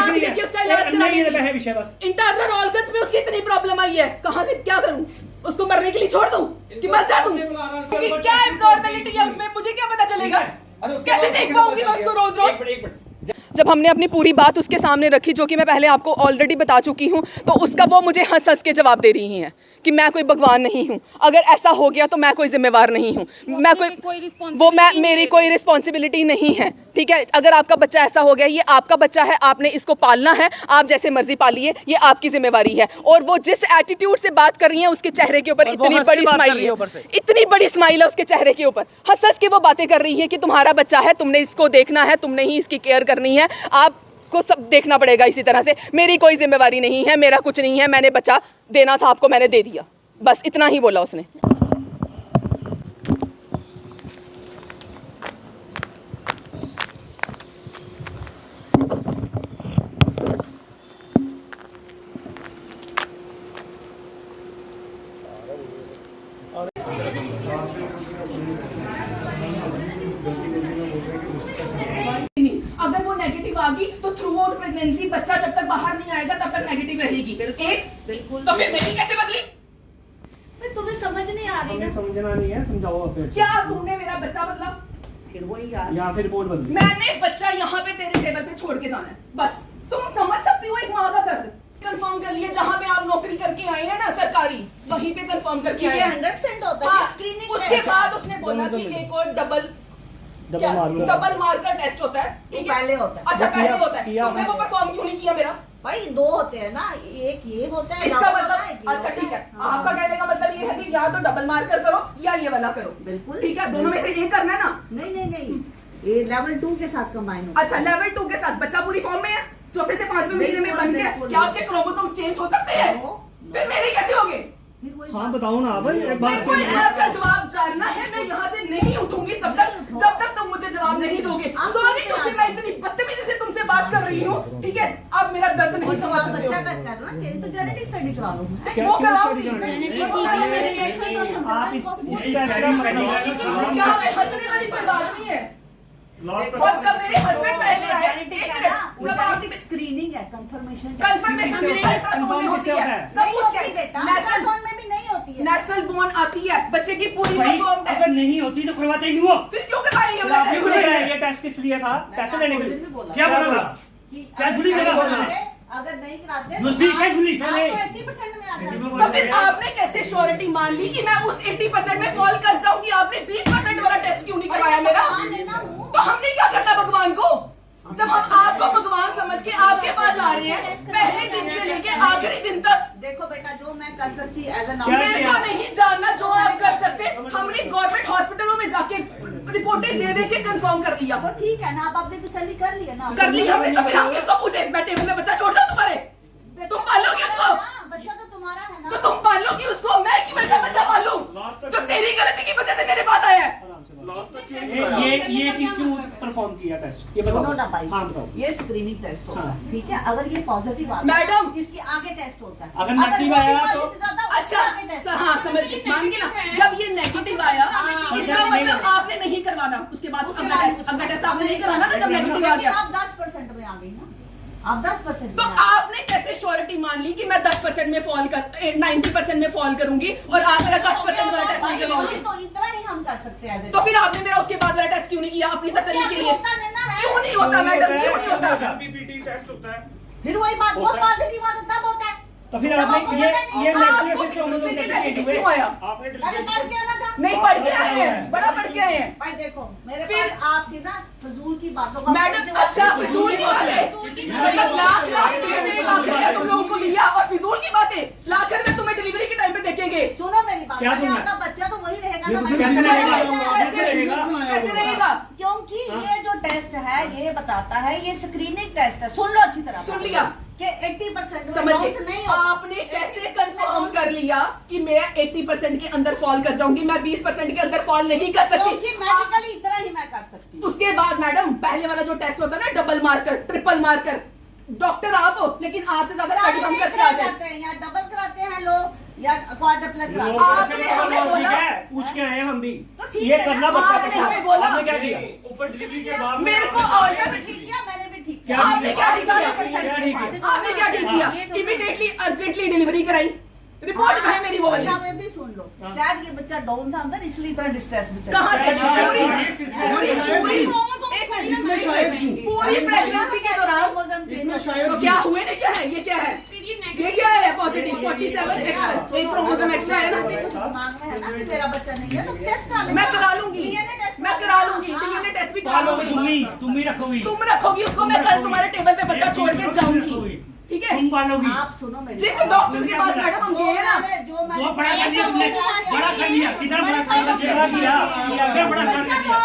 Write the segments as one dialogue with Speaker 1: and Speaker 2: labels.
Speaker 1: नाम लेके उसका इलाज कराएंगे।
Speaker 2: बस
Speaker 1: इंटरनल ऑर्गन्स में उसकी इतनी प्रॉब्लम आई है, कहाँ से क्या करूं? उसको मरने के लिए छोड़ दूं कि मर जा दूं? कि क्या एबनॉर्मलिटी है उसमें, मुझे क्या पता चलेगा? कैसे देख पाऊंगी मैं उसको रोज रोज? जब हमने अपनी पूरी बात उसके सामने रखी, जो कि मैं पहले आपको ऑलरेडी बता चुकी हूँ, तो उसका वो मुझे हंस हंस के जवाब दे रही हैं कि मैं कोई भगवान नहीं हूँ, अगर ऐसा हो गया तो मैं कोई जिम्मेवार नहीं हूँ, मैं मेरी कोई रिस्पॉन्सिबिलिटी नहीं है। ठीक है, अगर आपका बच्चा ऐसा हो गया, ये आपका बच्चा है, आपने इसको पालना है, आप जैसे मर्जी पालिए, ये आपकी जिम्मेवारी है। और वो जिस एटीट्यूड से बात कर रही है, उसके चेहरे के ऊपर इतनी बड़ी स्माइल है, इतनी बड़ी स्माइल है उसके चेहरे के ऊपर, हंस हंस के वो बातें कर रही है कि तुम्हारा बच्चा है, तुमने इसको देखना है, तुमने ही इसकी केयर करनी है, आपको सब देखना पड़ेगा इसी तरह से, मेरी कोई जिम्मेवारी नहीं है, मेरा कुछ नहीं है, मैंने बच्चा देना था आपको, मैंने दे दिया, बस इतना ही बोला उसने। अगर वो नेगेटिव आ गई तो थ्रू आउट प्रेगनेंसी बच्चा जब तक बाहर नहीं आएगा तब तक नेगेटिव रहेगी। बिल्कुल। तो फिर मेरी कैसे बदली?
Speaker 3: तुम्हें समझ नहीं आ रही?
Speaker 2: समझना नहीं है, समझाओ आप।
Speaker 1: क्या तुमने मेरा बच्चा बदला?
Speaker 3: फिर वही यार,
Speaker 2: या फिर रिपोर्ट बदली।
Speaker 1: मैंने बच्चा यहाँ पे तेरे टेबल पे छोड़ के जाना है, बस। तुम समझ सकती हो एक माँ का दर्द? कंफर्म कर लिए, जहाँ पे आप नौकरी करके आए हैं ना सरकारी, वहीं पे कंफर्म करके आए हैं।
Speaker 3: 100% होता है स्क्रीनिंग।
Speaker 1: उसके बाद उसने बोला कि एक और डबल मार्कर टेस्ट होता है। ठीक है,
Speaker 3: पहले होता है।
Speaker 1: अच्छा पहले होता है, तुमने वो परफॉर्म क्यों नहीं किया मेरा?
Speaker 3: भाई दो होते हैं ना, एक ये होता है,
Speaker 1: इसका मतलब अच्छा ठीक है, आपका कहने का मतलब ये है कि या तो डबल मार्कर करो या ये वाला करो।
Speaker 3: बिल्कुल
Speaker 1: ठीक है, दोनों में से एक करना है ना?
Speaker 3: नहीं नहीं नहीं, ये लेवल 2 के साथ कंबाइन होता है।
Speaker 1: अच्छा, लेवल 2 के साथ बच्चा पूरी फॉर्म में है, चौथे से 5वें महीने में बन गया, क्या उसके क्रोमोसोम चेंज हो सकते हैं? फिर मेरे कैसे होंगे?
Speaker 2: हाँ बताओ ना।
Speaker 1: मेरे को इस बात का जवाब जानना है, मैं यहाँ से नहीं उठूंगी तब तक जब तक तुम मुझे जवाब नहीं दोगे। सॉरी टू से, मैं इतनी बदतमीजी से तुमसे बात कर रही हूँ, ठीक है? अब मेरा दर्द नहीं समझ सकते हो।
Speaker 3: तो जेनेटिक स्टडी करा लो,
Speaker 1: वो कराओगी। हंसने वाली कोई बात नहीं है। और जब मेरे हस्बैंड पहले आए, जब आप
Speaker 3: स्क्रीनिंग है, कंफर्मेशन
Speaker 1: मेरे अल्ट्रासाउंड में होती है, सब कुछ
Speaker 3: अल्ट्रासाउंड में भी नहीं होती है,
Speaker 1: नेशनल बोन आती है, बच्चे की पूरी परफॉर्म है।
Speaker 2: अगर नहीं होती तो करवाते ही नहीं हो।
Speaker 1: फिर क्यों करवाएंगे?
Speaker 2: तो आपने क्यों कराया? ये टेस्ट किस लिए था? पैसे लेने के लिए। क्या बोला? क्या झूठी बोला?
Speaker 3: अगर नहीं कराते
Speaker 2: तो
Speaker 3: 80% में आता है।
Speaker 1: तो फिर आपने कैसे श्योरिटी मान ली कि मैं उस 80% में फॉल कर जाऊंगी? आपने 20% वाला टेस्ट क्यों नहीं करवाया मेरा? तो हमने क्या करना भगवान को? जब हम आपको भगवान समझ के आपके पास आ रहे हैं, पहले दिन से लेके आखिरी दिन तक।
Speaker 3: देखो बेटा, जो मैं कर सकती एज एन
Speaker 1: मेरे को नहीं जानना जो आप कर सकते। हमने गवर्नमेंट हॉस्पिटलों में जाके रिपोर्टें दे के कंफर्म कर लिया।
Speaker 3: तो ठीक है ना, आप अपनी तसल्ली कर लिया ना।
Speaker 1: कर ली हमने, तो फिर हम किसको पूछे? बैठे हुए बच्चा छोड़ दो तुम्हारे, तुम पालोगी उसको?
Speaker 3: बच्चा तो तुम्हारा है ना।
Speaker 1: तो तुम पालोगी उसको, मैं क्यों ऐसा बच्चा पालूं जो तेरी गलती की वजह से मेरे पास आया है?
Speaker 2: ये क्यों परफॉर्म किया टेस्ट? ये बताओ ना भाई। हाँ बताओ।
Speaker 3: ये स्क्रीनिंग टेस्ट होता है, ठीक है? अगर ये पॉजिटिव आता है
Speaker 1: मैडम,
Speaker 3: इसके आगे टेस्ट होता है।
Speaker 2: अगर नेगेटिव आया तो
Speaker 1: अच्छा हाँ समझ गई, मान गई ना। जब ये नेगेटिव आया, इसका मतलब आपने नहीं करवाना, उसके बाद अगला टेस्ट आपने नहीं करवाना ना। जब नेगेटिव आ गया,
Speaker 3: आप 10% में आ गई ना, आप 10%।
Speaker 1: तो आपने कैसे श्योरिटी मान ली कि मैं 10% में फॉल कर 90% में फॉल करूंगी और आप मेरा 10% वाला टेस्ट नहीं करवाओगे?
Speaker 3: तो इतना ही हम कर सकते हैं।
Speaker 1: तो फिर आपने मेरा उसके बाद वाला टेस्ट क्यों नहीं किया अपनी तसल्ली के लिए? क्यों नहीं होता मैडम, क्यों नहीं होता?
Speaker 4: पीपीटी टेस्ट होता है।
Speaker 3: फिर वही बात, वो पॉजिटिव आता तब होता है।
Speaker 2: तो फिर आपने ये
Speaker 1: नेगेटिव क्यों आया?
Speaker 4: आपने
Speaker 3: पढ़ के आना था।
Speaker 1: नहीं पढ़ के आए हैं, बड़ा पढ़ के आए हैं।
Speaker 3: भाई देखो, मेरे पास आपकी ना फजूल की बातों का
Speaker 1: मैडम अच्छा फिजूल की बातें, मतलब लाख लाख रुपया तुम लोगों को दिया और फिजूल की बातें लाख रुपए तुम्हें डिलीवरी के टाइम पे देखेंगे।
Speaker 3: सुनो मेरी बात,
Speaker 2: क्या सुनना?
Speaker 3: आपका बच्चा तो वही रहेगा ना।
Speaker 1: कैसे रहेगा?
Speaker 3: क्योंकि ये जो टेस्ट है ये बताता है, ये स्क्रीनिंग टेस्ट है। सुन लो अच्छी तरह,
Speaker 1: सुन लिया
Speaker 3: कि 80%
Speaker 1: समझिए।
Speaker 3: नहीं होता।
Speaker 1: आपने कैसे कंफर्म कर लिया कि मैं 80% के अंदर फॉल कर जाऊंगी, मैं 20% के अंदर फॉल नहीं कर सकती?
Speaker 3: क्योंकि मेडिकली इतना ही मैं कर सकती हूँ।
Speaker 1: उसके बाद मैडम पहले वाला जो टेस्ट होता है ना, double marker, triple marker, doctor आप हो लेकिन आपसे ज्यादा स्टडी हम करके आ जाते
Speaker 3: हैं, या डबल कराते हैं लोग या क्वाड्रप्लेट कराते हैं।
Speaker 1: आपने हमें बोला,
Speaker 2: पूछ के आए हम भी,
Speaker 3: तो ठीक
Speaker 2: ये
Speaker 3: है
Speaker 2: करना
Speaker 3: ना,
Speaker 2: बच्चा
Speaker 1: आपने हमें बोला,
Speaker 2: आपने क्या किया?
Speaker 4: ऊपर डिलीवरी के बाद
Speaker 1: मेरे को ऑर्डर
Speaker 3: ठीक किया, मैंने भी ठीक
Speaker 2: क्या
Speaker 1: आपने क्या ठीक किया?
Speaker 2: क्या ठीक है?
Speaker 1: आपने क्या ठीक किया? इमीडिएटली अर्जेंटली डिलीवरी कराई, रिपोर्ट कहाँ है मेरी वो वाली?
Speaker 3: अच्छा, वे भी सुन लो, शायद ये बच्चा डाउन था अंदर, इसलिए इतना डिस्ट्रेस में चला
Speaker 1: कहाँ से?
Speaker 4: इसमें शायद क्यों?
Speaker 1: पूरी प्रेगनेंसी के दौरान
Speaker 4: इसमें शायद
Speaker 1: तो क्या हुए ने क्या है? ये क्या है? ये क्या है? पॉजिटिव 47 एक्स्ट्रा, एक क्रोमोसोम एक्स्ट्रा है ना?
Speaker 3: दिमाग में है ना कि मेरा बच्चा नहीं है, तो टेस्ट करा लेना।
Speaker 1: मैं करा लूंगी, मैं करा लूंगी, डीएनए टेस्ट भी करा लूंगी।
Speaker 2: तुम ही रखोगी,
Speaker 1: तुम रखोगी उसको, मैं कल तुम्हारे टेबल पे बच्चा छोड़ के जाऊंगी, ठीक है?
Speaker 2: तुम पालोगी।
Speaker 3: आप सुनो मेरी
Speaker 1: जिस
Speaker 3: बात।
Speaker 1: डॉक्टर के पास मैडम हम गए ना,
Speaker 3: जो मैंने
Speaker 2: वो बड़ा कर दिया तुमने, बड़ा कर दिया, किधर बड़ा कर दिया? क्या बड़ा कर दिया?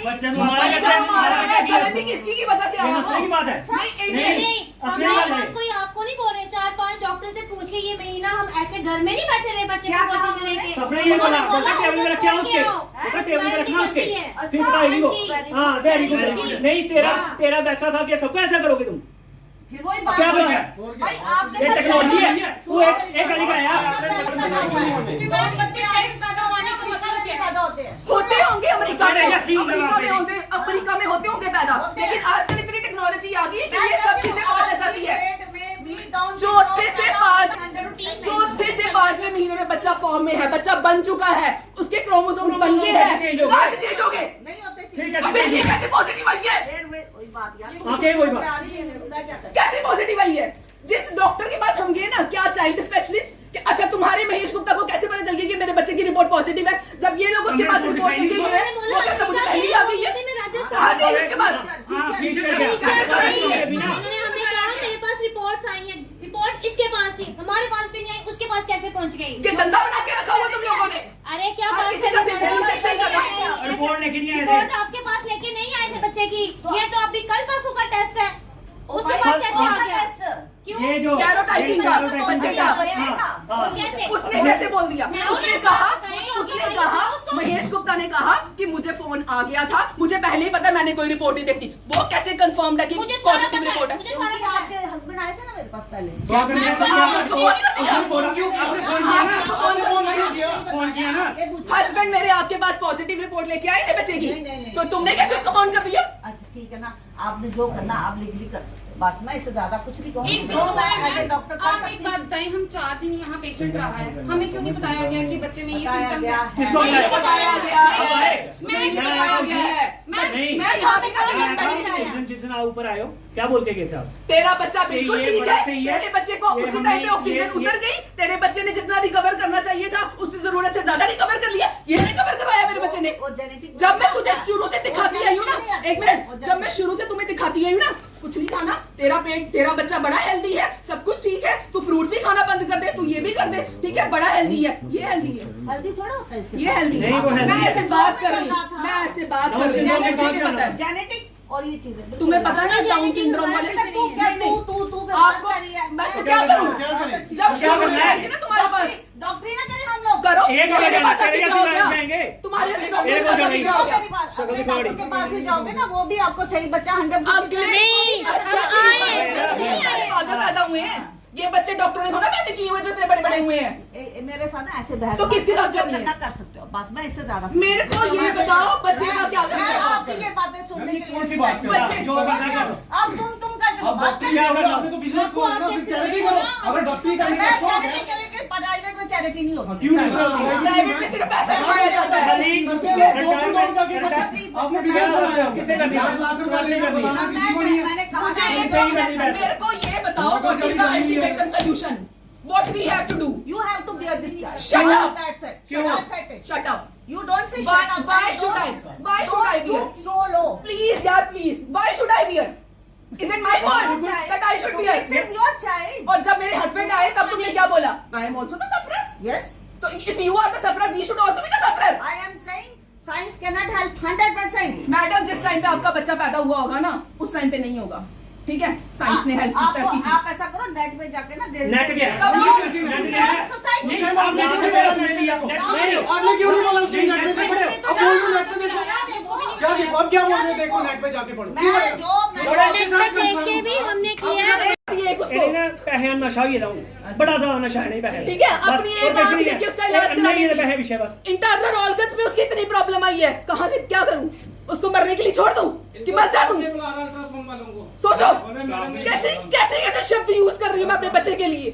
Speaker 2: बच्चा तो हमारा
Speaker 1: बच्चा हमारा है, गलती किसकी की वजह से आया
Speaker 2: ये
Speaker 1: हो?
Speaker 2: सही बात है।
Speaker 1: नहीं, एक
Speaker 2: नहीं,
Speaker 1: मिनट।
Speaker 2: असली बात है।
Speaker 5: कोई आपको नहीं बोल रहे, 4-5 डॉक्टर से पूछ के ये महीना हम ऐसे घर में नहीं बैठे रहे बच्चे
Speaker 3: क्या
Speaker 5: को
Speaker 3: कहा
Speaker 5: गोदी में लेके।
Speaker 2: सबने ये बोला, बेटा टेबल में रखा उसके, बेटा टेबल में रखना उसके, फिर बताएगी वो। हाँ, वेरी गुड। नहीं, तेरा वैसा था कि सबको ऐसा करोगे तुम?
Speaker 3: फिर वही बात
Speaker 2: क्या
Speaker 3: है।
Speaker 2: बोला?
Speaker 3: भाई आपके
Speaker 2: ये
Speaker 3: साथ
Speaker 2: टेक्नोलॉजी है, तू एक गाड़ी का आया।
Speaker 3: बहुत बच्चे आइस पैदा होने को मतलब क्या पैदा होते हैं।
Speaker 1: होते होंगे अमेरिका में,
Speaker 2: अरे, यस, यू
Speaker 1: अमेरिका
Speaker 2: जवाब
Speaker 1: में
Speaker 2: दे।
Speaker 1: होते, अमेरिका में होते होंगे पैदा,
Speaker 3: होते हैं।
Speaker 1: लेकिन आजकल इतनी टेक्नोलॉजी आ गई है कि ये सब चीजें पता चल जाती है।
Speaker 3: पेट में भी डाउन
Speaker 1: चौथे से पांच,
Speaker 3: सिंड्रोम
Speaker 1: चौथे से 5वें महीने में बच्चा फॉर्म में है, बच्चा बन चुका है, उसके क्रोमोसोम बन गए हैं,
Speaker 2: चेंज हो गए।
Speaker 1: कहाँ से चेंज हो गए?
Speaker 3: नहीं होते
Speaker 2: ठीक है,
Speaker 1: अब फिर ये कैसे पॉजिटिव आई है?
Speaker 3: फिर वही बात यार।
Speaker 2: ओके, वही बात।
Speaker 3: मैं क्या करूं?
Speaker 1: कैसे पॉजिटिव आई है? जिस डॉक्टर के पास हम गए ना, क्या चाइल्ड स्पेशलिस्ट, कि अच्छा तुम्हारे महेश गुप्ता को कैसे पता चल गया कि मेरे बच्चे की रिपोर्ट पॉजिटिव है? जब ये लोग उसके पास रिपोर्ट लेके गए हैं, वो कहता मुझे पहले ही आ गई है। कहाँ से आई उसके पास?
Speaker 2: हाँ, फिर चल
Speaker 1: कैसे चल रही है?
Speaker 2: गया।
Speaker 5: उन्होंने हमें कहा मेरे पास रिपोर्ट्स आई हैं, रिपोर्ट इसके पास थी, हमारे पास भी नहीं आई, उसके पास कैसे पहुंच गई?
Speaker 1: कि धंधा बना के रखा हुआ तुम लोगों ने।
Speaker 5: अरे क्या
Speaker 1: हर
Speaker 5: बात
Speaker 1: किसी का सेक्शन कर रहा
Speaker 5: है?
Speaker 2: रिपोर्ट लेके नहीं आए थे।
Speaker 5: रिपोर्ट आपके पास लेके नहीं आए थे बच्चे की, ये तो अभी कल परसों का टेस्ट है, उसके पास कैसे आ गया? क्यों?
Speaker 2: ये जो
Speaker 1: कैरोटाइपिंग का, बच्चे का।
Speaker 2: हाँ।
Speaker 5: कैसे?
Speaker 1: उसने कैसे बोल दिया? उसने कहा महेश गुप्ता ने कहा कि मुझे फोन आ गया था, मुझे पहले ही पता, मैंने कोई रिपोर्ट नहीं देखी। वो कैसे कंफर्म है कि
Speaker 5: मुझे सारा
Speaker 1: पॉजिटिव
Speaker 5: पता है,
Speaker 1: रिपोर्ट है?
Speaker 5: मुझे सारा
Speaker 3: क्योंकि
Speaker 5: पता है।
Speaker 3: आपके हस्बैंड आए थे ना मेरे पास पहले।
Speaker 4: तो आपने
Speaker 1: तो आपने उसको फोन क्यों नहीं किया?
Speaker 4: आपने फोन क्यों? आपने फोन किया ना? आपने फोन क्यों किया?
Speaker 2: फोन किया ना?
Speaker 3: ये पूछा।
Speaker 1: हस्बैंड मेरे आपके पास पॉजिटिव रिपोर्ट लेके आए थे बच्चे की,
Speaker 3: नहीं।
Speaker 1: तो तुमने कैसे उसको फोन कर दिया?
Speaker 3: अच्छा ठीक है ना, आपने जो करना आप लीगली कर सकते हो, बस मैं इससे ज्यादा कुछ नहीं
Speaker 6: एक
Speaker 3: कहूँगी।
Speaker 6: चीज
Speaker 3: जो
Speaker 6: और
Speaker 3: मैं
Speaker 6: है,
Speaker 3: एज ए डॉक्टर कर
Speaker 6: आप एक
Speaker 3: सकती
Speaker 6: बात
Speaker 3: हूँ।
Speaker 6: बताएं, हम 4 दिन यहाँ पेशेंट रहा है, हमें क्यों नहीं बताया गया कि बच्चे में ये
Speaker 3: बताया
Speaker 6: सिम्टम्स
Speaker 3: गया
Speaker 6: है?
Speaker 3: है।
Speaker 2: किसको
Speaker 1: नहीं बताया गया
Speaker 2: अब आए।
Speaker 1: है, नहीं बताया गया है।
Speaker 2: नहीं।
Speaker 1: मैं यहाँ भी कभी
Speaker 2: मैं
Speaker 1: नहीं बताया।
Speaker 2: जिस दिन आप ऊपर आए हो, क्या बोल के गए थे आप?
Speaker 1: तेरा बच्चा बिल्कुल
Speaker 2: ये
Speaker 1: ठीक
Speaker 2: बड़ा
Speaker 1: है,
Speaker 2: सही है।
Speaker 1: तेरे बच्चे को
Speaker 2: ये
Speaker 1: उसी
Speaker 2: हमने-
Speaker 1: टाइम पे ऑक्सीजन
Speaker 2: ये-
Speaker 1: उतर गई, तेरे बच्चे ने जितना रिकवर करना चाहिए था उसकी जरूरत से ज्यादा रिकवर कर लिया, ये रिकवर करवाया मेरे बच्चे ने।
Speaker 3: वो जेनेटिक
Speaker 1: जब मैं तुझे शुरू से दिखाती आई हूँ ना, एक मिनट,
Speaker 3: वो
Speaker 1: जब मैं शुरू से तुम्हें दिखाती आई हूँ ना, कुछ नहीं खाना, तेरा पेट, तेरा बच्चा बड़ा हेल्दी है, सब कुछ ठीक है, तू फ्रूट्स भी खाना बंद कर दे, तू ये भी कर दे, ठीक है, बड़ा हेल्दी है, ये हेल्दी है,
Speaker 3: हेल्दी थोड़ा होता है इसके
Speaker 1: ये हेल्दी है।
Speaker 2: नहीं, वो healthy
Speaker 1: मैं
Speaker 2: है।
Speaker 1: ऐसे बात कर रही हूँ, मैं ऐसे बात कर रही हूँ, मुझे पता है।
Speaker 3: जेनेटिक और ये चीजें
Speaker 1: तुम्हें पता है ना डाउन सिंड्रोम वाले?
Speaker 3: तू क्या तू
Speaker 1: आपको मैं तो क्या करूं?
Speaker 4: क्या करें?
Speaker 1: जब
Speaker 2: क्या
Speaker 1: शुरू
Speaker 2: करना
Speaker 1: से
Speaker 2: है?
Speaker 1: आएगी ना तुम्हारे पास,
Speaker 3: डॉक्टरी ना करें हम लोग।
Speaker 1: करो।
Speaker 2: एक
Speaker 1: तुम्हारे
Speaker 2: जगह
Speaker 1: पास
Speaker 2: जाएंगे,
Speaker 1: आके जाओ क्या?
Speaker 2: जाएंगे।
Speaker 1: तुम्हारे
Speaker 2: एक
Speaker 1: डॉक्टर
Speaker 2: जगह
Speaker 1: के
Speaker 2: जाएंगे।
Speaker 1: पास
Speaker 3: मेरी बात,
Speaker 2: शक्ल
Speaker 3: अपने
Speaker 2: दिखाओ।
Speaker 3: डॉक्टर के पास भी जाओगे ना, वो भी आपको सही बच्चा 100%
Speaker 1: अगले
Speaker 5: नहीं,
Speaker 1: अच्छा
Speaker 5: आए।
Speaker 1: पागल पैदा हुए हैं ये बच्चे, डॉक्टर ने थोड़ा पैदा किए हुए जो इतने बड़े बड़े हुए हैं।
Speaker 3: मेरे साथ ना ऐसे बहस
Speaker 1: तो किसके साथ करनी है?
Speaker 3: करना कर सकते हो, बस मैं इससे ज्यादा
Speaker 1: मेरे को ये बताओ बच्चे का क्या करना
Speaker 3: मैं
Speaker 1: है?
Speaker 3: आपकी ये बातें सुनने के लिए
Speaker 4: कौन सी बात कर रहे
Speaker 1: बच्चे-
Speaker 4: हो?
Speaker 2: जो भी कर करो।
Speaker 3: अब तुम करके
Speaker 4: अब
Speaker 3: बात
Speaker 4: डॉक्टरी
Speaker 3: कर
Speaker 4: क्या आपने तो बिजनेस को है ना, फिर चैरिटी करो। अगर डॉक्टरी करने
Speaker 3: मैं
Speaker 4: का शौक
Speaker 3: चैरिटी
Speaker 4: है,
Speaker 3: के लिए प्राइवेट में चैरिटी नहीं होती।
Speaker 4: क्यों नहीं?
Speaker 1: प्राइवेट में सिर्फ पैसा खाया जाता है।
Speaker 2: खाली
Speaker 4: करते हैं, डॉक्टर दौड़ जाके बच्चा- आपने बिजनेस बनाया है।
Speaker 2: किसे करनी है?
Speaker 4: 7 लाख रुपए लेना बताना किसी को नहीं है।
Speaker 3: मैंने कहा
Speaker 1: मुझे
Speaker 3: था,
Speaker 1: ये
Speaker 2: सही
Speaker 1: तो-
Speaker 2: करनी है।
Speaker 1: मेरे को ये बताओ what is the ultimate solution? What we have to do?
Speaker 3: you have to bear this child.
Speaker 1: Shut up.
Speaker 3: That's it.
Speaker 2: क्यों?
Speaker 3: That's it.
Speaker 1: Shut up.
Speaker 3: You don't say
Speaker 1: Why-
Speaker 3: shut up.
Speaker 1: why
Speaker 3: Don't-
Speaker 1: should I? Why should I
Speaker 3: don't
Speaker 1: bear?
Speaker 3: stoop so low.
Speaker 1: Please यार please. Why should I bear? Is it my fault that I should bear?
Speaker 3: This is your child.
Speaker 1: और जब मेरे husband आए तब तुमने क्या बोला? I am also the sufferer.
Speaker 3: Yes.
Speaker 1: तो if you are the sufferer, we should also be the sufferer.
Speaker 3: I am saying science cannot help 100%.
Speaker 1: Madam जिस टाइम पे आपका बच्चा पैदा हुआ होगा ना, उस टाइम पे नहीं होगा, ठीक है? साइंस ने हेल्प
Speaker 3: आपको
Speaker 1: की।
Speaker 3: आप ऐसा करो, नेट पे जाके ना दे
Speaker 2: नेट क्या है?
Speaker 1: सब
Speaker 2: नेट क्या है?
Speaker 3: सोसाइटी
Speaker 4: उस टाइम आपने क्यों नहीं बोला नेट पे देखो? आपने क्यों नहीं बोला उस टाइम नेट पे देखो? अब बोल दो नेट पे देखो। क्या देखो? अब क्या बोल रहे हो? देखो नेट पे जाके पढ़ो। क्यों
Speaker 3: मैं
Speaker 4: बोला?
Speaker 3: जो
Speaker 4: और आपके साथ
Speaker 5: देख के भी हमने किया है।
Speaker 1: एक उसको
Speaker 2: ਇਹਨੇ ਨਾ ਪੈਸੇ ਨਸ਼ਾ ਹੀ ਰਹੂੰ ਬੜਾ ਜ਼ਿਆਦਾ ਨਸ਼ਾ ਹੈ ਨਹੀਂ ਪੈਸੇ
Speaker 1: ठीक है, अपनी एक आंख लेके उसका इलाज करा
Speaker 2: नहीं
Speaker 1: लेंगे।
Speaker 2: पैसे विषय बस
Speaker 1: इंटरनल ऑर्गन्स में उसकी इतनी प्रॉब्लम आई है, कहाँ से क्या करूं? उसको मरने के लिए छोड़ दूं कि मर जा दूं? सोचो कैसे कैसे कैसे शब्द यूज कर रही हूँ मैं अपने बच्चे के लिए।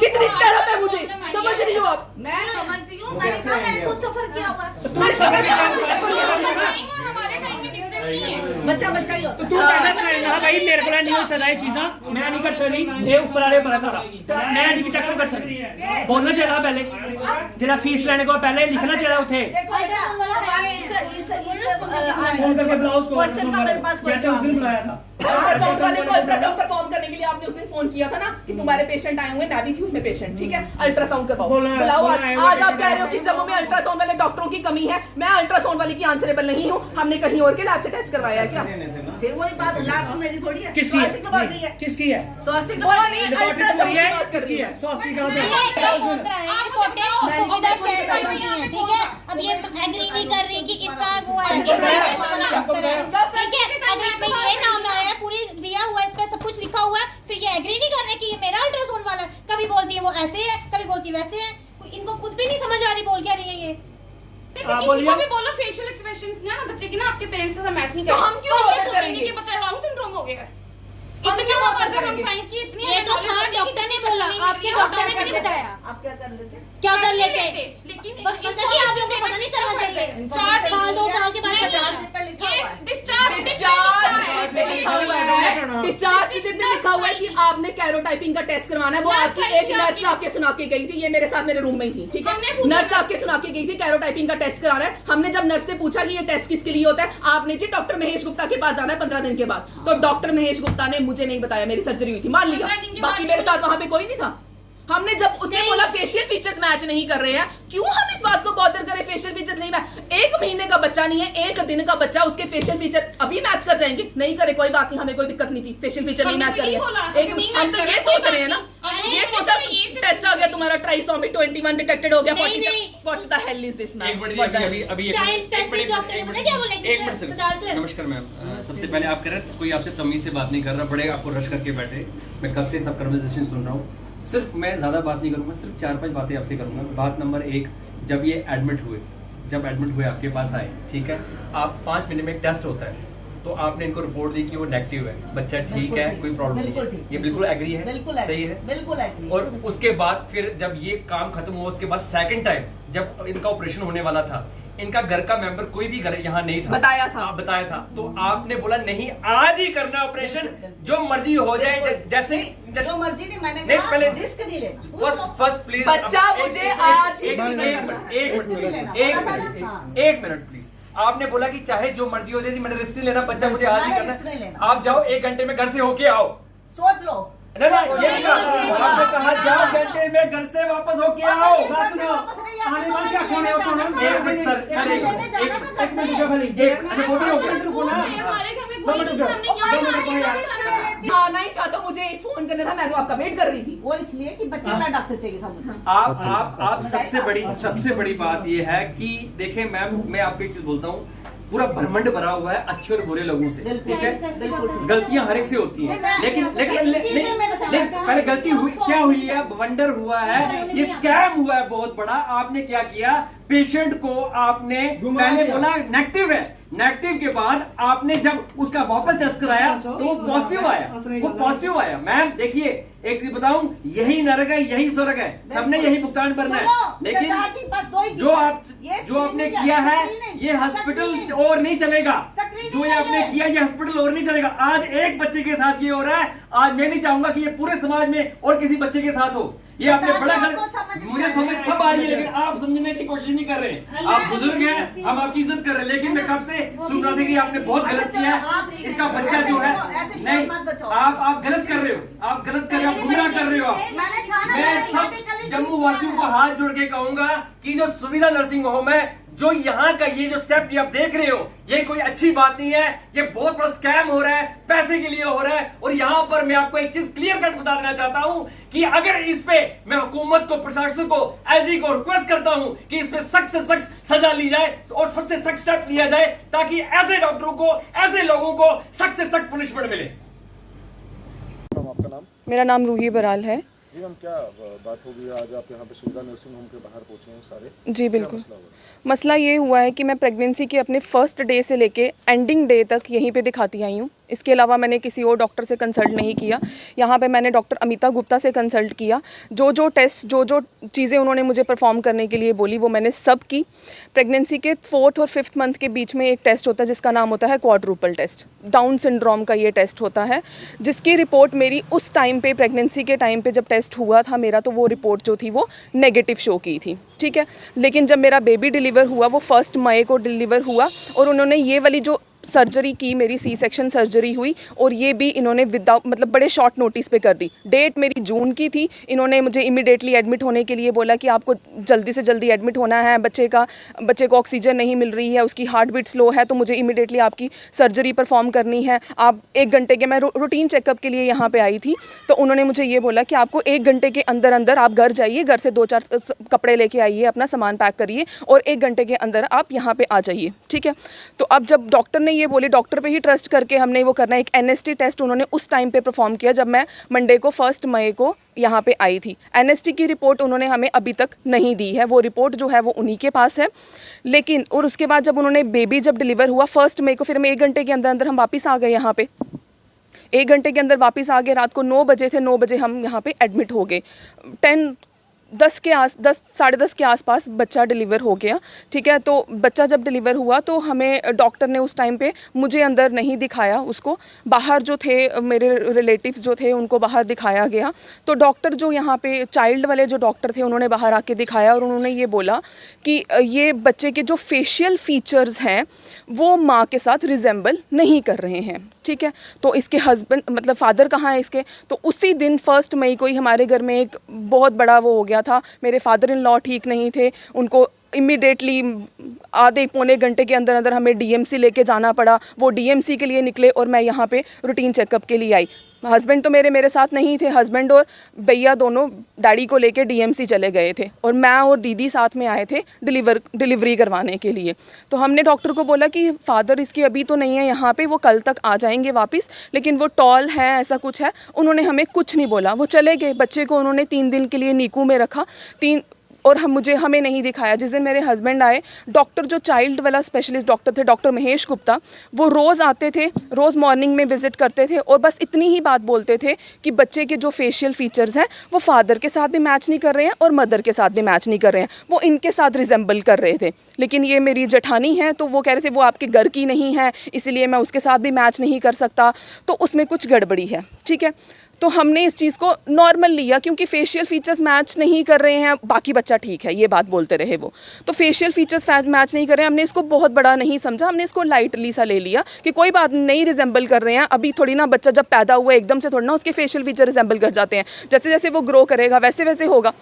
Speaker 1: कितनी तड़प है मुझे, समझ रही हो आप?
Speaker 3: मैं समझती हूँ, मैंने कहा मैंने खुद सफर किया हुआ है।
Speaker 1: तुम्हारे शब्द में आपने सफर किया हुआ है।
Speaker 6: टाइम और हमारे टाइम में डिफरेंट नहीं है।
Speaker 3: बच्चा बच्चा ही होता है।
Speaker 2: तू कैसे सुनाएगा भाई मेरे को नहीं हो सकता ये चीज़ां, मैं नहीं कर सकती ये ऊपर वाले पर सारा मैं नहीं चेक कर सकती। बोलना चाहिए पहले जरा फीस लेने को पहले लिखना चाहिए उठे
Speaker 3: देखो बेटा, हमारे इस
Speaker 2: फोन करके बुलाओ उसको
Speaker 3: क्वेश्चन का मेरे पास
Speaker 2: जैसे उस दिन बुलाया था।
Speaker 1: अल्ट्रासाउंड वाले को अल्ट्रासाउंड परफॉर्म करने के लिए आपने उस दिन फोन किया था ना कि तुम्हारे पेशेंट आए हुए, मैं भी थी उसमें पेशेंट, ठीक है? अल्ट्रासाउंड करवाओ, बुलाओ आज। आज आप कह रहे हो कि जम्मू में अल्ट्रासाउंड वाले डॉक्टरों की कमी है। मैं अल्ट्रासाउंड वाली की आंसरेबल नहीं हूँ। हमने कहीं और के लैब से टेस्ट करवाया है क्या?
Speaker 3: फिर वही बात, लैब मेरी थोड़ी है।
Speaker 2: किसकी
Speaker 3: स्वास्थ्य की बात नहीं है।
Speaker 2: किसकी है
Speaker 3: स्वास्थ्य की
Speaker 1: वो
Speaker 3: बात
Speaker 1: नहीं,
Speaker 3: नहीं है।
Speaker 1: अल्ट्रासाउंड की बात कर
Speaker 2: किसकी
Speaker 1: रही
Speaker 2: है
Speaker 1: है।
Speaker 2: स्वास्थ्य कहाँ
Speaker 5: मैंने
Speaker 2: से
Speaker 5: एक सुन रहा है रिपोर्टें सुविधा शेयर कर दी है, ठीक है? अब ये एग्री नहीं कर रही कि किसका वो है, कि डॉक्टर है, ठीक है? एग्री में ये नाम आया है, पूरी दिया हुआ है, इस पे सब कुछ लिखा हुआ है, फिर ये एग्री नहीं कर रहे कि ये मेरा अल्ट्रासाउंड वाला है। कभी बोलती है वो ऐसे है, कभी बोलती है वैसे है। इनको खुद भी नहीं समझ आ रही बोल क्या रही है ये।
Speaker 6: किसी को भी बोलो फेशियल एक्सप्रेशंस ना बच्चे की ना आपके पेरेंट्स से मैच नहीं
Speaker 1: तो हम क्यों बॉदर करेंगे?
Speaker 6: कि बच्चा डाउन सिंड्रोम हो गया है।
Speaker 1: हम
Speaker 6: इतनी
Speaker 1: क्यों बॉदर
Speaker 6: हम
Speaker 1: करेंगे?
Speaker 6: साइंस की इतनी
Speaker 5: ये तो थर्ड डॉक्टर ने बोला, आपके डॉक्टर ने नहीं बताया।
Speaker 3: आप क्या कर लेते?
Speaker 5: क्या कर लेते?
Speaker 6: लेकिन
Speaker 5: मतलब कि आप लोगों को पता नहीं चलना चाहिए। 4 साल 2 साल के बाद पता चला।
Speaker 3: पे लिखा हुआ है।
Speaker 1: डिस्चार्ज स्लिप पे लिखा हुआ है, डिस्चार्ज स्लिप पे लिखा हुआ है कि आपने कैरोटाइपिंग का टेस्ट करवाना है। वो आपकी एक नर्स आपके सुना के गई थी, ये मेरे साथ मेरे रूम में ही थी, ठीक है? नर्स आपके सुना के गई थी कैरोटाइपिंग का टेस्ट कराना है। हमने जब नर्स से पूछा कि ये टेस्ट किसके लिए होता है, आपने जी डॉक्टर महेश गुप्ता के पास जाना है 15 दिन के बाद। तो डॉक्टर महेश गुप्ता ने मुझे नहीं बताया, मेरी सर्जरी हुई थी, मान लिया,
Speaker 6: 15 दिन के बाद
Speaker 1: बाकी मेरे साथ वहां पे कोई नहीं था। हमने जब उसने बोला फेशियल फीचर्स मैच नहीं कर रहे हैं, क्यों हम इस बात को बॉदर करें? फेशियल फीचर्स नहीं मैच, 1 महीने का बच्चा नहीं है, 1 दिन का बच्चा, उसके फेशियल फीचर अभी मैच कर जाएंगे? नहीं करे कोई बात नहीं, हमें कोई दिक्कत नहीं थी, फेशियल फीचर नहीं मैच कर रहे। हम तो ये सोच रहे हैं ना, ये सोचा टेस्ट आ गया तुम्हारा ट्राइसोमी 21 डिटेक्टेड हो गया, 47 what the hell is this man?
Speaker 7: एक मिनट अभी
Speaker 5: चाइल्ड स्पेशलिस्ट डॉक्टर ने पता क्या बोला कि
Speaker 7: एक मिनट सर, नमस्कार मैम। सबसे पहले आप कह रहे हैं कोई आपसे तमीज से बात नहीं कर रहा, बड़े आपको रश करके बैठे। मैं कब से सब कन्वर्सेशन सुन रहा हूँ, सिर्फ मैं ज़्यादा बात नहीं करूँगा, सिर्फ 4-5 बातें आपसे करूँगा। बात नंबर 1, जब ये एडमिट हुए आपके पास आए, ठीक है? आप 5 महीने में एक टेस्ट होता है, तो आपने इनको रिपोर्ट दी कि वो नेगेटिव है, बच्चा ठीक है, कोई प्रॉब्लम नहीं है, ये बिल्कुल एग्री है, सही है?
Speaker 3: बिल्कुल एग्री।
Speaker 7: और उसके बाद फिर जब ये काम खत्म हुआ, उसके बाद सेकंड टाइम जब इनका ऑपरेशन होने वाला था, इनका घर का मेंबर कोई भी घर यहाँ नहीं था, बताया था, तो आपने बोला नहीं आज ही करना ऑपरेशन, जो मर्जी हो जाए, जैसे
Speaker 3: जो मर्जी नहीं, मैंने
Speaker 7: नहीं,
Speaker 3: कहा
Speaker 7: पहले
Speaker 3: रिस्क नहीं ले।
Speaker 7: फर्स्ट प्लीज
Speaker 1: बच्चा मुझे आज ही
Speaker 7: एक मिनट प्लीज। आपने बोला कि चाहे जो मर्जी हो जाए, मैंने रिस्क नहीं लेना, बच्चा मुझे आज ही करना। आप जाओ 1 घंटे में घर से होके आओ,
Speaker 3: सोच लो।
Speaker 7: नहीं ये नहीं कहा, आपने कहा जाओ घंटे में घर से वापस होके आओ।
Speaker 2: आने वाले क्या कौन है वो सुनो।
Speaker 7: एक मिनट सर,
Speaker 2: एक मिनट जो खाली
Speaker 7: अच्छा वो भी हो गया।
Speaker 6: हमारे घर में कोई नहीं था, हमने यहाँ
Speaker 1: आना ही था तो मुझे एक फोन करना था, मैं तो आपका वेट कर रही थी।
Speaker 3: वो इसलिए कि बच्चे वाला डॉक्टर चाहिए था मुझे।
Speaker 7: आप सबसे बड़ी बात ये है कि देखें मैम, मैं आपको एक चीज बोलता हूँ, पूरा ब्रह्मांड भरा हुआ है अच्छे और बुरे लोगों से, ठीक है? गलतियां हर एक से होती हैं, लेकिन पहले गलती हुई क्या हुई है? वंडर हुआ है, ये स्कैम हुआ है बहुत बड़ा। आपने क्या किया? पेशेंट को आपने पहले बोला नेगेटिव है, नेगेटिव के बाद आपने जब उसका वापस टेस्ट कराया तो वो पॉजिटिव आया। मैम देखिए एक चीज बताऊं, यही नरक है, यही स्वर्ग है, सबने यही भुगतान करना है। लेकिन जो आपने किया है ये हॉस्पिटल और नहीं चलेगा, जो ये आपने किया ये हॉस्पिटल और नहीं चलेगा। आज एक बच्चे के साथ ये हो रहा है, आज मैं नहीं चाहूंगा कि ये पूरे समाज में और किसी बच्चे के साथ हो। ये आपने बड़ा मुझे समझ सब आ रही है, लेकिन आप समझने की कोशिश नहीं कर रहे। आप बुजुर्ग हैं, हम आपकी इज्जत कर रहे हैं, लेकिन मैं कब से सुन रहा था कि आपने बहुत गलत किया है। इसका बच्चा जो है नहीं, आप गलत कर रहे हो, आप गुमराह कर रहे हो। मैं सब जम्मू वासियों को हाथ जोड़ के कहूंगा कि जो सुविधा नर्सिंग होम है, जो यहाँ का ये जो स्टेप ये आप देख रहे हो, ये कोई अच्छी बात नहीं है, ये बहुत बड़ा स्कैम हो रहा है, पैसे के लिए हो रहा है। और यहाँ पर मैं आपको एक चीज क्लियर कट बता देना चाहता हूँ कि अगर इस पे मैं हुकूमत को, प्रशासन को, एलजी को रिक्वेस्ट करता हूँ कि इस पे सख्त से सख्त सजा ली जाए और सबसे सख्त स्टेप लिया जाए, ताकि ऐसे डॉक्टरों को, ऐसे लोगों को सख्त से सख्त पनिशमेंट मिले।
Speaker 8: आपका नाम?
Speaker 9: मेरा नाम रूही बराल है।
Speaker 8: जी मैम, क्या बात होगी? आज आप यहाँ पे सुविधा नर्सिंग होम के बाहर पहुँचे हैं सारे।
Speaker 9: जी बिल्कुल। मसला ये हुआ है कि मैं प्रेगनेंसी के अपने फर्स्ट डे से लेके एंडिंग डे तक यहीं पे दिखाती आई हूँ।
Speaker 1: इसके अलावा मैंने किसी और डॉक्टर से कंसल्ट नहीं किया। यहाँ पे मैंने डॉक्टर अमिता गुप्ता से कंसल्ट किया। जो टेस्ट जो चीज़ें उन्होंने मुझे परफॉर्म करने के लिए बोली वो मैंने सब की। प्रेगनेंसी के 4th और 5th मंथ के बीच में एक टेस्ट होता है जिसका नाम होता है क्वाड्रुपल टेस्ट, डाउन सिंड्रोम का ये टेस्ट होता है, जिसकी रिपोर्ट मेरी उस टाइम पे प्रेगनेंसी के टाइम पे जब टेस्ट हुआ था मेरा, तो वो रिपोर्ट जो थी वो नेगेटिव शो की थी, ठीक है। लेकिन जब मेरा बेबी डिलीवर हुआ वो 1 मई को डिलीवर हुआ और उन्होंने ये वाली जो सर्जरी की, मेरी सी सेक्शन सर्जरी हुई, और ये भी इन्होंने विदाउट मतलब बड़े शॉर्ट नोटिस पे कर दी। डेट मेरी जून की थी, इन्होंने मुझे इमीडिएटली एडमिट होने के लिए बोला कि आपको जल्दी से जल्दी एडमिट होना है, बच्चे को ऑक्सीजन नहीं मिल रही है, उसकी हार्ट बीट स्लो है, तो मुझे इमीडिएटली आपकी सर्जरी परफॉर्म करनी है। आप 1 घंटे के, मैं रूटीन चेकअप के लिए यहाँ पर आई थी, तो उन्होंने मुझे ये बोला कि आपको 1 घंटे के अंदर अंदर आप घर जाइए, घर से 2-4 कपड़े लेके आइए, अपना सामान पैक करिए और 1 घंटे के अंदर आप यहाँ पर आ जाइए, ठीक है। तो अब जब डॉक्टर ने ये बोले, डॉक्टर पे ही ट्रस्ट करके हमने वो करना है। एक NST टेस्ट उन्होंने उस टाइम पे परफॉर्म किया जब मैं मंडे को 1 मई को यहाँ पे आई थी। NST की रिपोर्ट उन्होंने हमें अभी तक नहीं दी है, वो रिपोर्ट जो है वो उन्हीं के पास है। लेकिन और उसके बाद जब उन्होंने बेबी जब डिलीवर हुआ 1 मई को, फिर हम 1 घंटे के अंदर अंदर हम वापस आ गए यहाँ पे, 1 घंटे के अंदर वापस आ गए। रात को 9 बजे थे, 9 बजे हम यहाँ पे एडमिट हो गए। 10 साढ़े 10 के आसपास बच्चा डिलीवर हो गया, ठीक है। तो बच्चा जब डिलीवर हुआ तो हमें डॉक्टर ने उस टाइम पे मुझे अंदर नहीं दिखाया, उसको बाहर जो थे मेरे रिलेटिव्स जो थे उनको बाहर दिखाया गया। तो डॉक्टर जो यहाँ पे चाइल्ड वाले जो डॉक्टर थे उन्होंने बाहर आके दिखाया और उन्होंने ये बोला कि ये बच्चे के जो फेशियल फीचर्स हैं वो माँ के साथ रिजेंबल नहीं कर रहे हैं, ठीक है। तो इसके हस्बैंड मतलब फादर कहाँ है इसके, तो उसी दिन 1 मई को ही हमारे घर में एक बहुत बड़ा वो हो गया था। मेरे फादर इन लॉ ठीक नहीं थे, उनको इमीडिएटली आधे पौने घंटे के अंदर अंदर हमें DMC लेके जाना पड़ा। वो DMC के लिए निकले और मैं यहाँ पे रूटीन चेकअप के लिए आई। हस्बैंड तो मेरे साथ नहीं थे, हस्बैंड और भैया दोनों डैडी को लेके DMC चले गए थे और मैं और दीदी साथ में आए थे डिलीवरी करवाने के लिए। तो हमने डॉक्टर को बोला कि फादर इसके अभी तो नहीं है यहाँ पे, वो कल तक आ जाएंगे वापस, लेकिन वो टॉल है, ऐसा कुछ है। उन्होंने हमें कुछ नहीं बोला, वो चले गए। बच्चे को उन्होंने 3 दिन के लिए नीकू में रखा, और हमें नहीं दिखाया। जिस दिन मेरे हस्बैंड आए, डॉक्टर जो चाइल्ड वाला स्पेशलिस्ट डॉक्टर थे, डॉक्टर महेश गुप्ता, वो रोज़ आते थे, रोज़ मॉर्निंग में विजिट करते थे और बस इतनी ही बात बोलते थे कि बच्चे के जो फेशियल फीचर्स हैं वो फादर के साथ भी मैच नहीं कर रहे हैं और मदर के साथ भी मैच नहीं कर रहे हैं, वो इनके साथ रिजेंबल कर रहे थे। लेकिन ये मेरी जेठानी है तो वो कह रहे थे वो आपके घर की नहीं है, इसीलिए मैं उसके साथ भी मैच नहीं कर सकता, तो उसमें कुछ गड़बड़ी है, ठीक है। तो हमने इस चीज़ को नॉर्मल लिया क्योंकि फेशियल फीचर्स मैच नहीं कर रहे हैं, बाकी बच्चा ठीक है, ये बात बोलते रहे वो। तो फेशियल फीचर्स मैच नहीं कर रहे हैं, हमने इसको बहुत बड़ा नहीं समझा, हमने इसको लाइटली सा ले लिया कि कोई बात नहीं, रिजेंबल कर रहे हैं। अभी थोड़ी ना बच्चा जब पैदा हुआ एकदम से थोड़ी ना उसके फेशियल फीचर रिजेंबल कर जाते हैं, जैसे जैसे वो ग्रो करेगा वैसे वैसे होगा।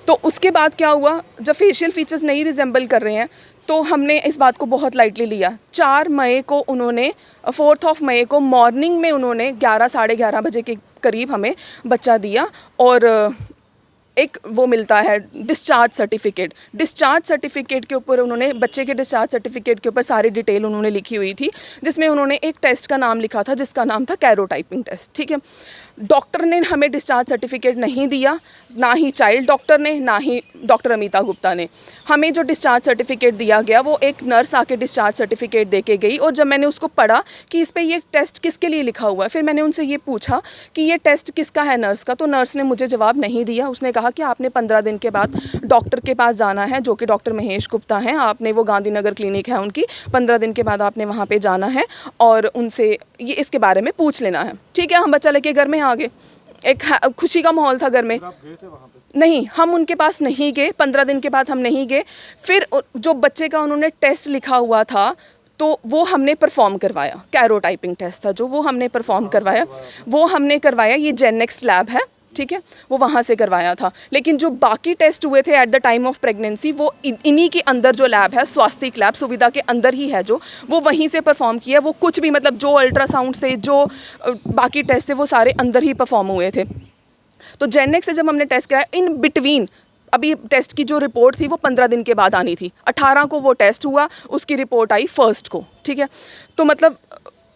Speaker 1: तो उसके बाद क्या हुआ, जब फेशियल फीचर्स नहीं रिजेंबल कर रहे हैं तो हमने इस बात को बहुत लाइटली लिया। 4 मई को उन्होंने 4 मई को मॉर्निंग में उन्होंने 11 साढ़े 11 बजे के करीब हमें बच्चा दिया और एक वो मिलता है डिस्चार्ज सर्टिफिकेट के ऊपर उन्होंने बच्चे के डिस्चार्ज सर्टिफिकेट के ऊपर सारी डिटेल उन्होंने लिखी हुई थी, जिसमें उन्होंने एक टेस्ट का नाम लिखा था जिसका नाम था कैरोटाइपिंग टेस्ट, ठीक है। डॉक्टर ने हमें डिस्चार्ज सर्टिफिकेट नहीं दिया, ना ही चाइल्ड डॉक्टर ने, ना ही डॉक्टर अमिता गुप्ता ने। हमें जो डिस्चार्ज सर्टिफिकेट दिया गया वो एक नर्स आके डिस्चार्ज सर्टिफिकेट दे के गई और जब मैंने उसको पढ़ा कि इस पर ये टेस्ट किसके लिए लिखा हुआ है, फिर मैंने उनसे ये पूछा कि ये टेस्ट किसका है नर्स का, तो नर्स ने मुझे जवाब नहीं दिया। उसने कहा कि आपने 15 दिन के बाद डॉक्टर के पास जाना है जो कि डॉक्टर महेश गुप्ता हैं, आपने वो गांधीनगर क्लिनिक है उनकी, 15 दिन के बाद आपने वहाँ पे जाना है और उनसे ये इसके बारे में पूछ लेना है, ठीक है। हम बच्चा लेके घर में आ गए, एक खुशी का माहौल था घर में। नहीं, हम उनके पास नहीं गए, 15 दिन के बाद हम नहीं गए। फिर जो बच्चे का उन्होंने टेस्ट लिखा हुआ था तो वो हमने परफॉर्म करवाया, कैरोटाइपिंग टेस्ट था जो वो हमने परफॉर्म करवाया, वो हमने करवाया, ये जेनेक्स लैब है, ठीक है, वो वहाँ से करवाया था। लेकिन जो बाकी टेस्ट हुए थे at the time of pregnancy वो इन्हीं के अंदर जो लैब है, स्वास्तिक लैब सुविधा के अंदर ही है, जो वो वहीं से परफॉर्म किया। वो कुछ भी मतलब जो अल्ट्रासाउंड से जो बाकी टेस्ट थे वो सारे अंदर ही परफॉर्म हुए थे। तो जेनेक्स से जब हमने टेस्ट कराया, इन बिटवीन अभी टेस्ट की जो रिपोर्ट थी वो 15 दिन के बाद आनी थी, 18 को वो टेस्ट हुआ, उसकी रिपोर्ट आई 1 को, ठीक है। तो मतलब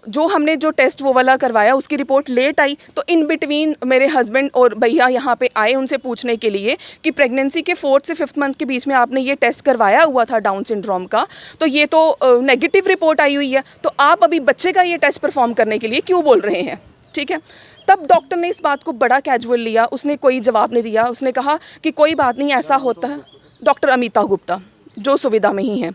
Speaker 1: जो हमने जो टेस्ट वो वाला करवाया उसकी रिपोर्ट लेट आई, तो इन बिटवीन मेरे हस्बैंड और भैया यहाँ पे आए उनसे पूछने के लिए कि प्रेगनेंसी के 4th से 5th मंथ के बीच में आपने ये टेस्ट करवाया हुआ था डाउन सिंड्रोम का, तो ये तो नेगेटिव रिपोर्ट आई हुई है, तो आप अभी बच्चे का ये टेस्ट परफॉर्म करने के लिए क्यों बोल रहे हैं, ठीक है। तब डॉक्टर ने इस बात को बड़ा कैजुअल लिया, उसने कोई जवाब नहीं दिया, उसने कहा कि कोई बात नहीं, ऐसा होता है। डॉक्टर अमिता गुप्ता जो सुविधा में ही है,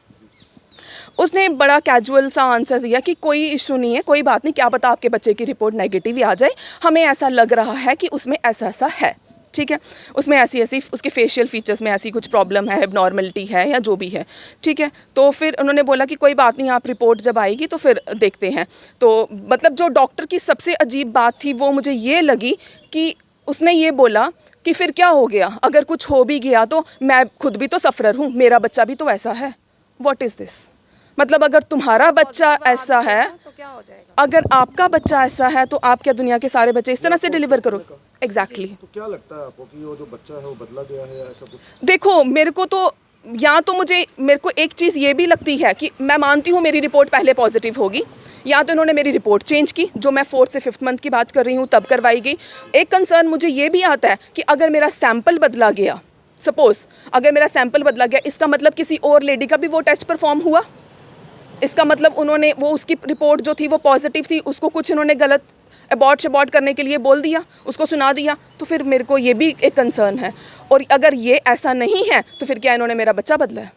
Speaker 1: उसने बड़ा कैजुअल सा आंसर दिया कि कोई इशू नहीं है, कोई बात नहीं, क्या पता आपके बच्चे की रिपोर्ट नेगेटिव ही आ जाए, हमें ऐसा लग रहा है कि उसमें ऐसा ऐसा है, ठीक है, उसमें ऐसी ऐसी उसके फेशियल फीचर्स में ऐसी कुछ प्रॉब्लम है, एबनॉर्मलिटी है या जो भी है, ठीक है। तो फिर उन्होंने बोला कि कोई बात नहीं, आप रिपोर्ट जब आएगी तो फिर देखते हैं। तो मतलब जो डॉक्टर की सबसे अजीब बात थी वो मुझे ये लगी कि उसने ये बोला कि फिर क्या हो गया, अगर कुछ हो भी गया तो मैं खुद भी तो सफ़रर हूँ, मेरा बच्चा भी तो ऐसा है। What is this? मतलब अगर तुम्हारा बच्चा ऐसा है तो क्या हो जाएगा, अगर आपका बच्चा ऐसा है तो आप क्या दुनिया के सारे बच्चे इस तरह से डिलीवर करोगे? एग्जैक्टली।
Speaker 8: तो क्या लगता है आपको कि वो जो बच्चा है वो बदला गया है या ऐसा कुछ?
Speaker 1: देखो मेरे को तो या तो मेरे को एक चीज़ ये भी लगती है कि मैं मानती हूँ मेरी रिपोर्ट पहले पॉजिटिव होगी, या तो इन्होंने मेरी रिपोर्ट चेंज की, जो मैं 4th से 5th मंथ की बात कर रही हूँ तब करवाई गई। एक कंसर्न मुझे ये भी आता है कि अगर मेरा सैंपल बदला गया, सपोज अगर मेरा सैंपल बदला गया, इसका मतलब किसी और लेडी का भी वो टेस्ट परफॉर्म हुआ, इसका मतलब उन्होंने वो उसकी रिपोर्ट जो थी वो पॉजिटिव थी, उसको कुछ इन्होंने गलत अबॉर्ट करने के लिए बोल दिया, उसको सुना दिया, तो फिर मेरे को ये भी एक कंसर्न है। और अगर ये ऐसा नहीं है तो फिर क्या इन्होंने मेरा बच्चा बदला है?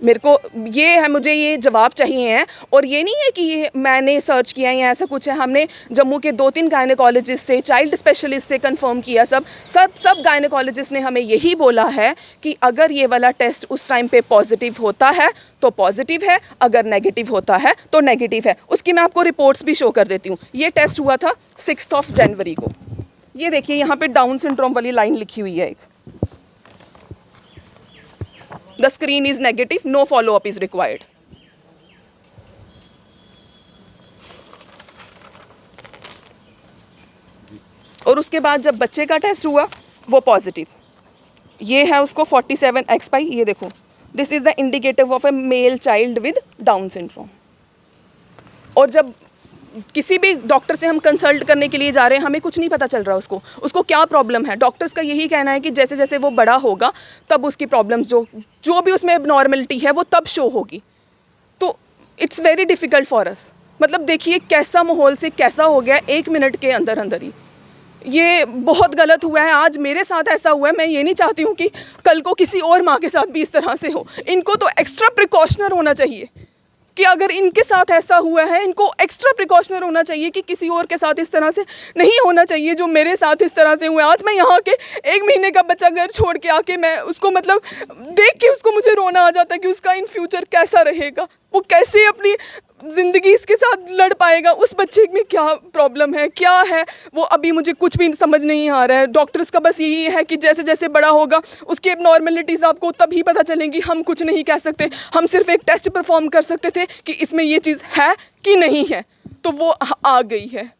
Speaker 1: मेरे को ये है, मुझे ये जवाब चाहिए हैं। और ये नहीं है कि ये मैंने सर्च किया या ऐसा कुछ है, हमने जम्मू के 2-3 गायनेकोलॉजिस्ट से, चाइल्ड स्पेशलिस्ट से कंफर्म किया, सब गायनेकोलॉजिस्ट ने हमें यही बोला है कि अगर ये वाला टेस्ट उस टाइम पे पॉजिटिव होता है तो पॉजिटिव है, अगर नेगेटिव होता है तो नेगेटिव है। उसकी मैं आपको रिपोर्ट्स भी शो कर देती हूँ। ये टेस्ट हुआ था 6 जनवरी को, ये देखिए यहाँ पे डाउन सिंड्रोम वाली लाइन लिखी हुई है एक, The screen is negative, no follow-up is required. और उसके बाद जब बच्चे का टेस्ट हुआ वो पॉजिटिव, ये है उसको 47XY, ये देखो, this is the indicative of A male child with down syndrome. और जब किसी भी डॉक्टर से हम कंसल्ट करने के लिए जा रहे हैं, हमें कुछ नहीं पता चल रहा उसको क्या प्रॉब्लम है। डॉक्टर्स का यही कहना है कि जैसे जैसे वो बड़ा होगा तब उसकी प्रॉब्लम्स जो भी उसमें एबनॉर्मलिटी है वो तब शो होगी। तो it's very difficult for us. मतलब देखिए कैसा माहौल से कैसा हो गया 1 मिनट के अंदर अंदर ही। ये बहुत गलत हुआ है, आज मेरे साथ ऐसा हुआ है। मैं ये नहीं चाहती हूँ कि कल को किसी और माँ के साथ भी इस तरह से हो। इनको तो एक्स्ट्रा प्रिकॉशनर होना चाहिए कि अगर इनके साथ ऐसा हुआ है, इनको एक्स्ट्रा प्रिकॉशनर होना चाहिए कि किसी और के साथ इस तरह से नहीं होना चाहिए जो मेरे साथ इस तरह से हुआ है। आज मैं यहाँ के 1 महीने का बच्चा घर छोड़ के आके मैं उसको मतलब देख के उसको मुझे रोना आ जाता है कि उसका इन फ्यूचर कैसा रहेगा, वो कैसे अपनी ज़िंदगी इसके साथ लड़ पाएगा, उस बच्चे में क्या प्रॉब्लम है, क्या है, वो अभी मुझे कुछ भी समझ नहीं आ रहा है। डॉक्टर्स का बस यही है कि जैसे जैसे बड़ा होगा उसकी एबनॉर्मलिटीज़ आपको तभी पता चलेंगी। हम कुछ नहीं कह सकते, हम सिर्फ एक टेस्ट परफॉर्म कर सकते थे कि इसमें ये चीज़ है कि नहीं है, तो वो आ गई है।